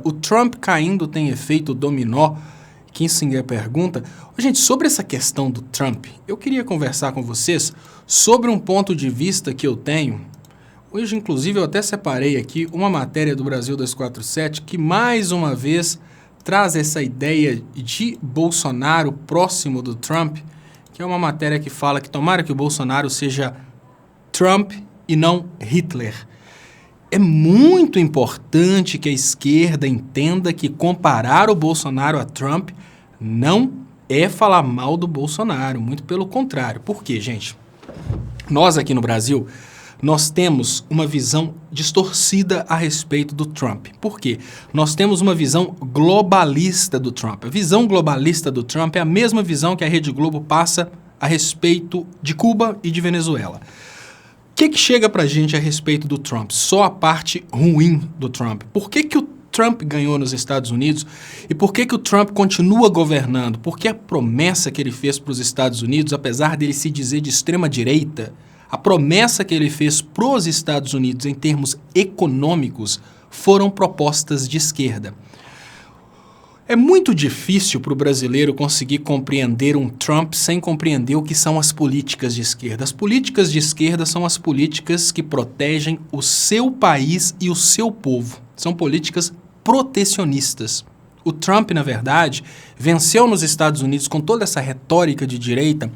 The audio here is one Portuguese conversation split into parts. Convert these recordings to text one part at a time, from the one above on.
O Trump caindo tem efeito dominó? Kissinger pergunta. Gente, sobre essa questão do Trump, eu queria conversar com vocês sobre um ponto de vista que eu tenho. Hoje, inclusive, eu até separei aqui uma matéria do Brasil 247 que, mais uma vez, traz essa ideia de Bolsonaro próximo do Trump, que é uma matéria que fala que tomara que o Bolsonaro seja Trump e não Hitler. É muito importante que a esquerda entenda que comparar o Bolsonaro a Trump não é falar mal do Bolsonaro, muito pelo contrário. Por quê, gente? Nós aqui no Brasil, nós temos uma visão distorcida a respeito do Trump. Por quê? Nós temos uma visão globalista do Trump. A visão globalista do Trump é a mesma visão que a Rede Globo passa a respeito de Cuba e de Venezuela. O que chega pra gente a respeito do Trump? Só a parte ruim do Trump. Por que o Trump ganhou nos Estados Unidos e por que o Trump continua governando? Porque a promessa que ele fez para os Estados Unidos, apesar dele se dizer de extrema direita, a promessa que ele fez para os Estados Unidos em termos econômicos foram propostas de esquerda. É muito difícil para o brasileiro conseguir compreender um Trump sem compreender o que são as políticas de esquerda. As políticas de esquerda são as políticas que protegem o seu país e o seu povo. São políticas protecionistas. O Trump, na verdade, venceu nos Estados Unidos com toda essa retórica de direita,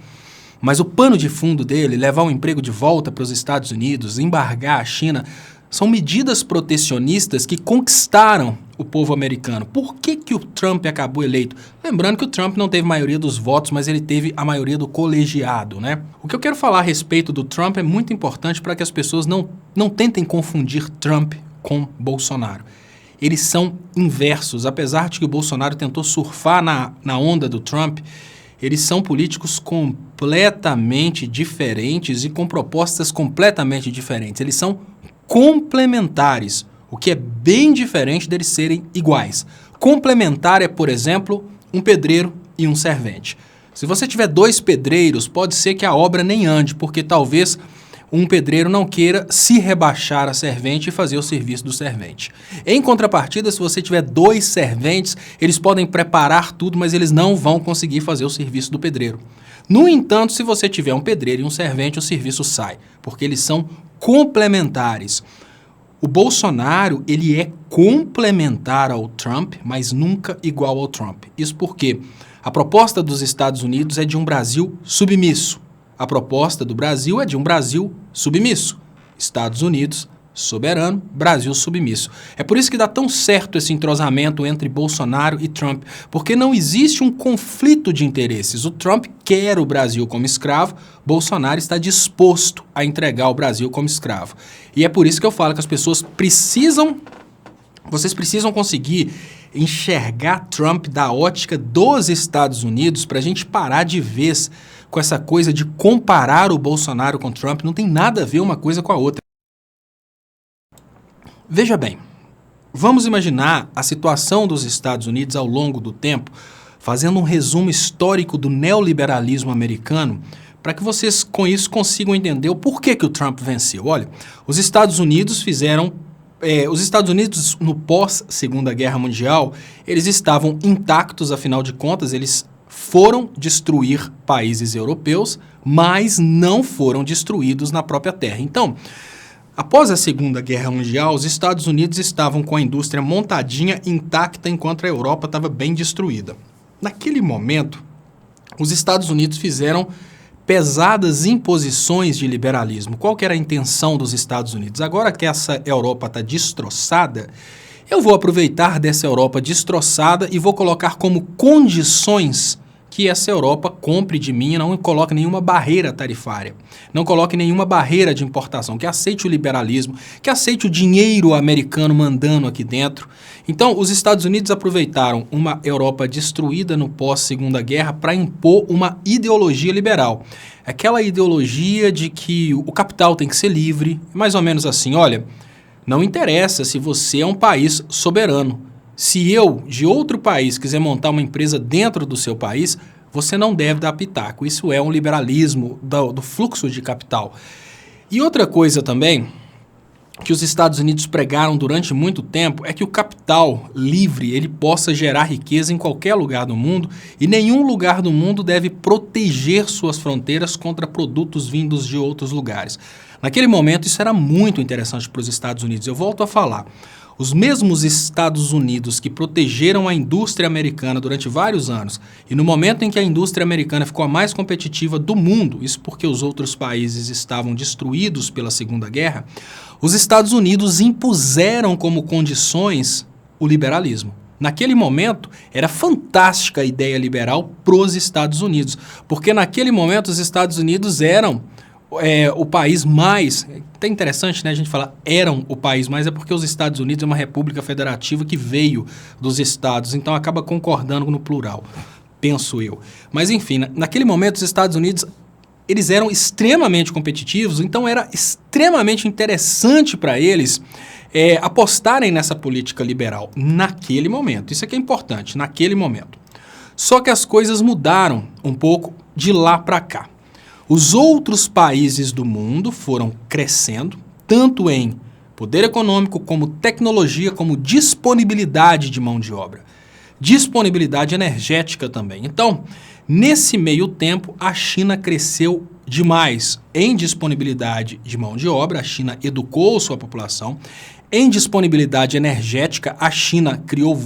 mas o pano de fundo dele, levar o emprego de volta para os Estados Unidos, embargar a China, são medidas protecionistas que conquistaram o povo americano. Por que o Trump acabou eleito? Lembrando que o Trump não teve maioria dos votos, mas ele teve a maioria do colegiado, né? O que eu quero falar a respeito do Trump é muito importante para que as pessoas não tentem confundir Trump com Bolsonaro. Eles são inversos. Apesar de que o Bolsonaro tentou surfar na onda do Trump, eles são políticos completamente diferentes e com propostas completamente diferentes. Eles são complementares, o que é bem diferente deles serem iguais. Complementar é, por exemplo, um pedreiro e um servente. Se você tiver dois pedreiros, pode ser que a obra nem ande, porque talvez um pedreiro não queira se rebaixar a servente e fazer o serviço do servente. Em contrapartida, se você tiver dois serventes, eles podem preparar tudo, mas eles não vão conseguir fazer o serviço do pedreiro. No entanto, se você tiver um pedreiro e um servente, o serviço sai, porque eles são complementares. O Bolsonaro, ele é complementar ao Trump, mas nunca igual ao Trump. Isso porque a proposta dos Estados Unidos é de um Brasil submisso. A proposta do Brasil é de um Brasil submisso. Estados Unidos soberano, Brasil submisso. É por isso que dá tão certo esse entrosamento entre Bolsonaro e Trump, porque não existe um conflito de interesses. O Trump quer o Brasil como escravo, Bolsonaro está disposto a entregar o Brasil como escravo. E é por isso que eu falo que as pessoas vocês precisam conseguir enxergar Trump da ótica dos Estados Unidos para a gente parar de vez com essa coisa de comparar o Bolsonaro com Trump. Não tem nada a ver uma coisa com a outra. Veja bem, vamos imaginar a situação dos Estados Unidos ao longo do tempo, fazendo um resumo histórico do neoliberalismo americano, para que vocês com isso consigam entender o porquê que o Trump venceu. Olha, os Estados Unidos no pós-Segunda Guerra Mundial, eles estavam intactos, afinal de contas, eles foram destruir países europeus, mas não foram destruídos na própria terra. Então, após a Segunda Guerra Mundial, os Estados Unidos estavam com a indústria montadinha, intacta, enquanto a Europa estava bem destruída. Naquele momento, os Estados Unidos fizeram pesadas imposições de liberalismo. Qual que era a intenção dos Estados Unidos? Agora que essa Europa está destroçada, eu vou aproveitar dessa Europa destroçada e vou colocar como condições que essa Europa compre de mim e não coloque nenhuma barreira tarifária, não coloque nenhuma barreira de importação, que aceite o liberalismo, que aceite o dinheiro americano mandando aqui dentro. Então, os Estados Unidos aproveitaram uma Europa destruída no pós-Segunda Guerra para impor uma ideologia liberal. Aquela ideologia de que o capital tem que ser livre, mais ou menos assim, olha, não interessa se você é um país soberano. Se eu, de outro país, quiser montar uma empresa dentro do seu país, você não deve dar pitaco. Isso é um liberalismo do fluxo de capital. E outra coisa também, que os Estados Unidos pregaram durante muito tempo é que o capital livre ele possa gerar riqueza em qualquer lugar do mundo e nenhum lugar do mundo deve proteger suas fronteiras contra produtos vindos de outros lugares. Naquele momento isso era muito interessante para os Estados Unidos. Eu volto a falar. Os mesmos Estados Unidos que protegeram a indústria americana durante vários anos e no momento em que a indústria americana ficou a mais competitiva do mundo, isso porque os outros países estavam destruídos pela Segunda Guerra, os Estados Unidos impuseram como condições o liberalismo. Naquele momento, era fantástica a ideia liberal para os Estados Unidos, porque naquele momento os Estados Unidos eram o país mais... Até interessante, né? A gente falar eram o país mais, é porque os Estados Unidos é uma república federativa que veio dos estados, então acaba concordando no plural, penso eu. Mas enfim, naquele momento os Estados Unidos eles eram extremamente competitivos, então era extremamente interessante para eles apostarem nessa política liberal naquele momento. Isso aqui é importante, naquele momento. Só que as coisas mudaram um pouco de lá para cá. Os outros países do mundo foram crescendo, tanto em poder econômico, como tecnologia, como disponibilidade de mão de obra. Disponibilidade energética também. Então, nesse meio tempo, a China cresceu demais em disponibilidade de mão de obra, a China educou sua população. Em disponibilidade energética, a China criou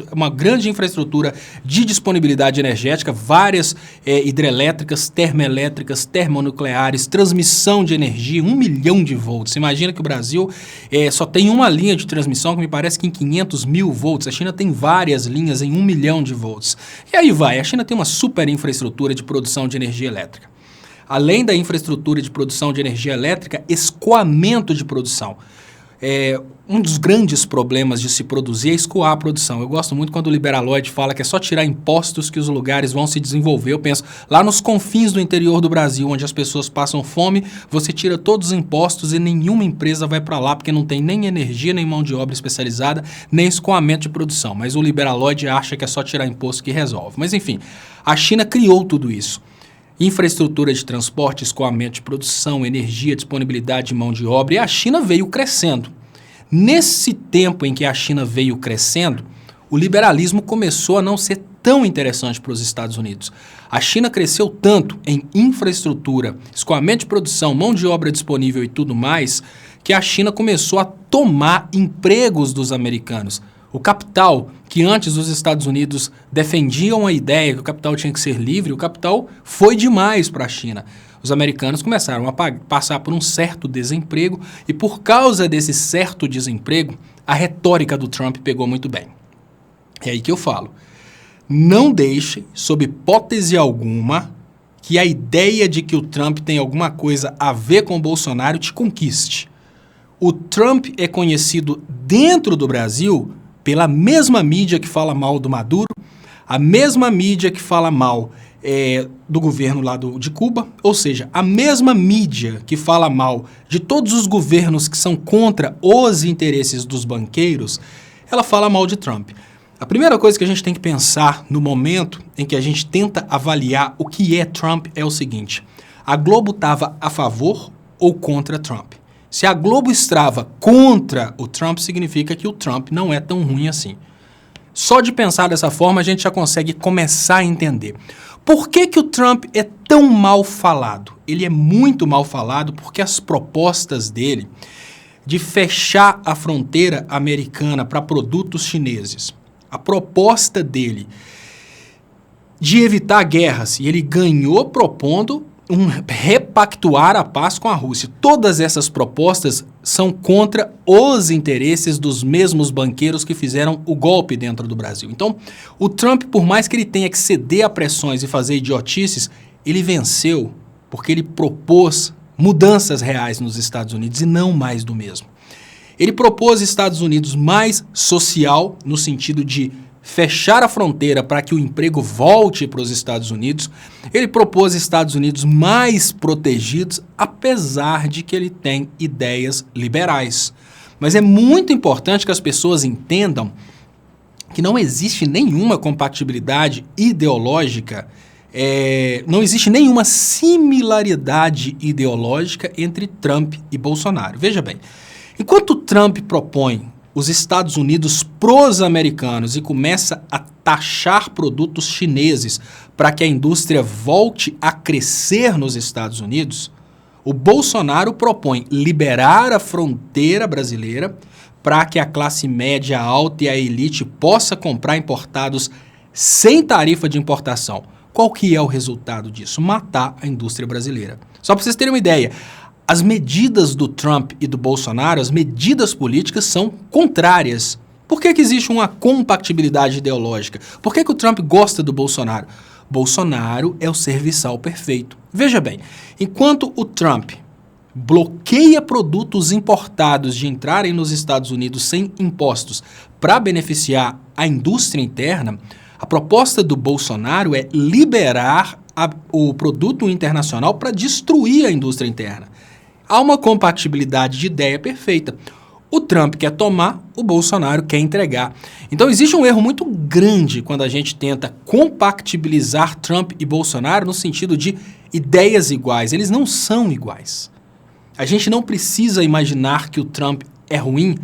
uma grande infraestrutura de disponibilidade energética, várias hidrelétricas, termoelétricas, termonucleares, transmissão de energia, 1 milhão de volts. Você imagina que o Brasil só tem uma linha de transmissão que me parece que em 500 mil volts. A China tem várias linhas em 1 milhão de volts. E aí vai, a China tem uma super infraestrutura de produção de energia elétrica. Além da infraestrutura de produção de energia elétrica, escoamento de produção. Um dos grandes problemas de se produzir é escoar a produção. Eu gosto muito quando o liberaloide fala que é só tirar impostos que os lugares vão se desenvolver. Eu penso, lá nos confins do interior do Brasil, onde as pessoas passam fome, você tira todos os impostos e nenhuma empresa vai para lá, porque não tem nem energia, nem mão de obra especializada, nem escoamento de produção. Mas o liberaloide acha que é só tirar imposto que resolve. Mas enfim, a China criou tudo isso. Infraestrutura de transporte, escoamento de produção, energia, disponibilidade de mão de obra, e a China veio crescendo. Nesse tempo em que a China veio crescendo, o liberalismo começou a não ser tão interessante para os Estados Unidos. A China cresceu tanto em infraestrutura, escoamento de produção, mão de obra disponível e tudo mais, que a China começou a tomar empregos dos americanos. O capital, que antes os Estados Unidos defendiam a ideia que o capital tinha que ser livre, o capital foi demais para a China. Os americanos começaram a passar por um certo desemprego e por causa desse certo desemprego, a retórica do Trump pegou muito bem. É aí que eu falo. Não deixe, sob hipótese alguma, que a ideia de que o Trump tem alguma coisa a ver com o Bolsonaro te conquiste. O Trump é conhecido dentro do Brasil pela mesma mídia que fala mal do Maduro, a mesma mídia que fala mal do governo lá de Cuba, ou seja, a mesma mídia que fala mal de todos os governos que são contra os interesses dos banqueiros, ela fala mal de Trump. A primeira coisa que a gente tem que pensar no momento em que a gente tenta avaliar o que é Trump é o seguinte: a Globo estava a favor ou contra Trump? Se a Globo estava contra o Trump, significa que o Trump não é tão ruim assim. Só de pensar dessa forma, a gente já consegue começar a entender. Por que o Trump é tão mal falado? Ele é muito mal falado porque as propostas dele de fechar a fronteira americana para produtos chineses, a proposta dele de evitar guerras, e ele ganhou propondo repactuar a paz com a Rússia. Todas essas propostas são contra os interesses dos mesmos banqueiros que fizeram o golpe dentro do Brasil. Então, o Trump, por mais que ele tenha que ceder a pressões e fazer idiotices, ele venceu porque ele propôs mudanças reais nos Estados Unidos e não mais do mesmo. Ele propôs Estados Unidos mais social, no sentido de fechar a fronteira para que o emprego volte para os Estados Unidos. Ele propôs Estados Unidos mais protegidos, apesar de que ele tem ideias liberais. Mas é muito importante que as pessoas entendam que não existe nenhuma compatibilidade ideológica não existe nenhuma similaridade ideológica entre Trump e Bolsonaro. Veja bem, enquanto Trump propõe os Estados Unidos pros americanos e começa a taxar produtos chineses para que a indústria volte a crescer nos Estados Unidos, o Bolsonaro propõe liberar a fronteira brasileira para que a classe média alta e a elite possa comprar importados sem tarifa de importação. Qual que é o resultado disso? Matar a indústria brasileira. Só para vocês terem uma ideia, as medidas do Trump e do Bolsonaro, as medidas políticas são contrárias. Por que existe uma compatibilidade ideológica? Por que o Trump gosta do Bolsonaro? Bolsonaro é o serviçal perfeito. Veja bem, enquanto o Trump bloqueia produtos importados de entrarem nos Estados Unidos sem impostos para beneficiar a indústria interna, a proposta do Bolsonaro é liberar o produto internacional para destruir a indústria interna. Há uma compatibilidade de ideia perfeita. O Trump quer tomar, o Bolsonaro quer entregar. Então existe um erro muito grande quando a gente tenta compatibilizar Trump e Bolsonaro no sentido de ideias iguais. Eles não são iguais. A gente não precisa imaginar que o Trump é ruim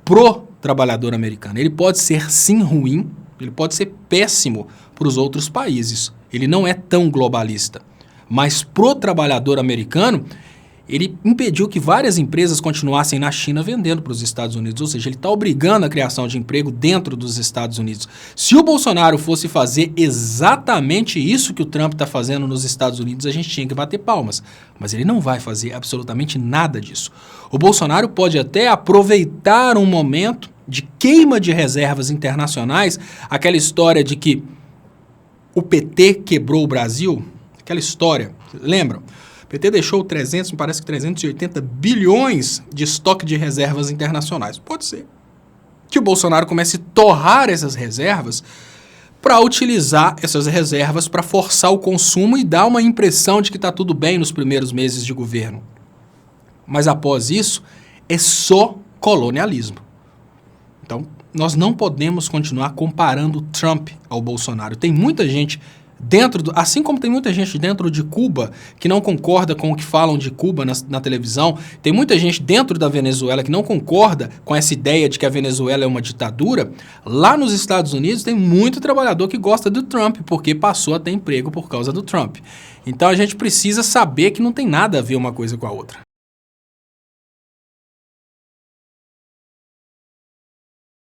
pro trabalhador americano. Ele pode ser sim ruim, ele pode ser péssimo para os outros países. Ele não é tão globalista. Mas pro trabalhador americano, ele impediu que várias empresas continuassem na China vendendo para os Estados Unidos, ou seja, ele está obrigando a criação de emprego dentro dos Estados Unidos. Se o Bolsonaro fosse fazer exatamente isso que o Trump está fazendo nos Estados Unidos, a gente tinha que bater palmas. Mas ele não vai fazer absolutamente nada disso. O Bolsonaro pode até aproveitar um momento de queima de reservas internacionais, aquela história de que o PT quebrou o Brasil, aquela história, lembram? O PT deixou 380 bilhões de estoque de reservas internacionais. Pode ser que o Bolsonaro comece a torrar essas reservas para utilizar essas reservas para forçar o consumo e dar uma impressão de que está tudo bem nos primeiros meses de governo. Mas após isso, é só colonialismo. Então, nós não podemos continuar comparando Trump ao Bolsonaro. Tem muita gente assim como tem muita gente dentro de Cuba que não concorda com o que falam de Cuba na televisão, tem muita gente dentro da Venezuela que não concorda com essa ideia de que a Venezuela é uma ditadura, lá nos Estados Unidos tem muito trabalhador que gosta do Trump, porque passou a ter emprego por causa do Trump. Então a gente precisa saber que não tem nada a ver uma coisa com a outra.